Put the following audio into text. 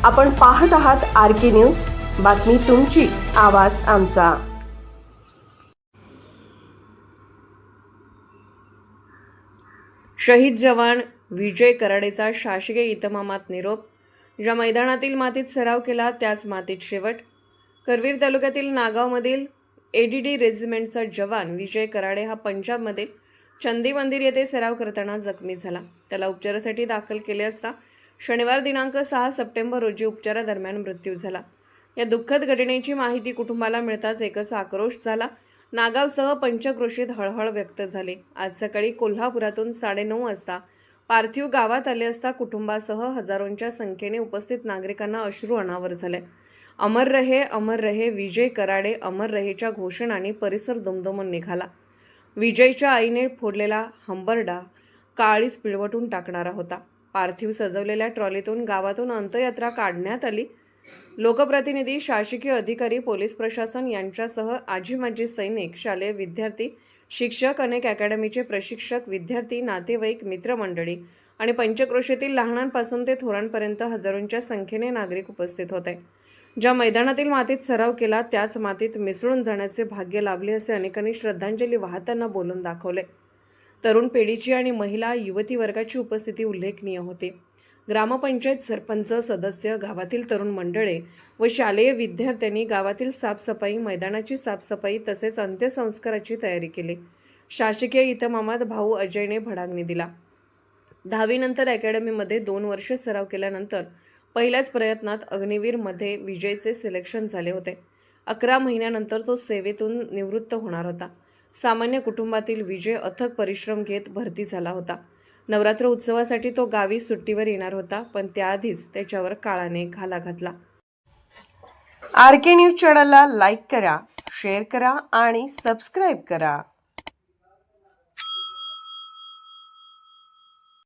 आपण पाहत आहात RK न्यूज, बातमी तुमची, आवाज आमचा। शहीद जवान विजय कराडेचा शासकीय इतमामात निरोप। ज्या मैदानातील मातीत सराव केला त्याच मातीत शेवट। करवीर तालुक्यातील नागावमधील ADD रेजिमेंटचा जवान विजय कराडे हा पंजाबमध्ये चंदी मंदिर येथे सराव करताना जखमी झाला। त्याला उपचारासाठी दाखल केले असता शनिवार दिनांक 6 सप्टेंबर रोजी उपचारादरम्यान मृत्यू झाला। या दुःखद घटनेची माहिती कुटुंबाला मिळताच एकच आक्रोश झाला। नागावसह पंचक्रोशीत हळहळ व्यक्त झाली। आज सकाळी कोल्हापुरातून 9:30 वाजता पार्थिव गावात आले असता कुटुंबासह हजारोंच्या संख्येने उपस्थित नागरिकांना अश्रू अनावर झाले। अमर रहे विजय कराडे अमर रहेच्या घोषणांनी परिसर दुमदुमून निघाला। विजयच्या आईने फोडलेला हंबरडा काळीच पिळवटून टाकणारा होता। पार्थिव सजवलेल्या ट्रॉलीतून गावातून अंत्ययात्रा काढण्यात आली। लोकप्रतिनिधी, शासकीय अधिकारी, पोलीस प्रशासन यांच्यासह आजी-माजी सैनिक, शालेय विद्यार्थी, शिक्षक, अनेक अकॅडमीचे प्रशिक्षक, विद्यार्थी, नातेवाईक, मित्रमंडळी आणि पंचक्रोशीतील लहानांपासून ते थोरांपर्यंत हजारोंच्या संख्येने नागरिक उपस्थित होते। ज्या मैदानातील मातीत सराव केला त्याच मातीत मिसळून जाण्याचे भाग्य लाभले असे अनेकांनी श्रद्धांजली वाहताना बोलून दाखवले। तरुण पिढीची आणि महिला युवती वर्गाची उपस्थिती उल्लेखनीय होती। ग्रामपंचायत सरपंच, सदस्य, गावातील तरुण मंडळे व शालेय विद्यार्थ्यांनी गावातील साफसफाई, मैदानाची साफसफाई तसेच अंत्यसंस्काराची तयारी केली। शासकीय इतमामात भाऊ अजयने भडांगणी दिला। 10वी नंतर अकॅडमीमध्ये 2 वर्षे सराव केल्यानंतर पहिल्याच प्रयत्नात अग्निवीरमध्ये विजयचे सिलेक्शन झाले होते। 11 महिन्यानंतर तो सेवेतून निवृत्त होणार होता। सामान्य कुटुंबातील विजय अथक परिश्रम घेत भरती झाला होता। नवरात्र उत्सवासाठी तो गावी सुट्टीवर येणार होता, पण त्याआधीच त्याच्यावर काळाने घाला घातला। RK न्यूज चॅनलला लाईक करा, शेअर करा आणि सबस्क्राईब करा।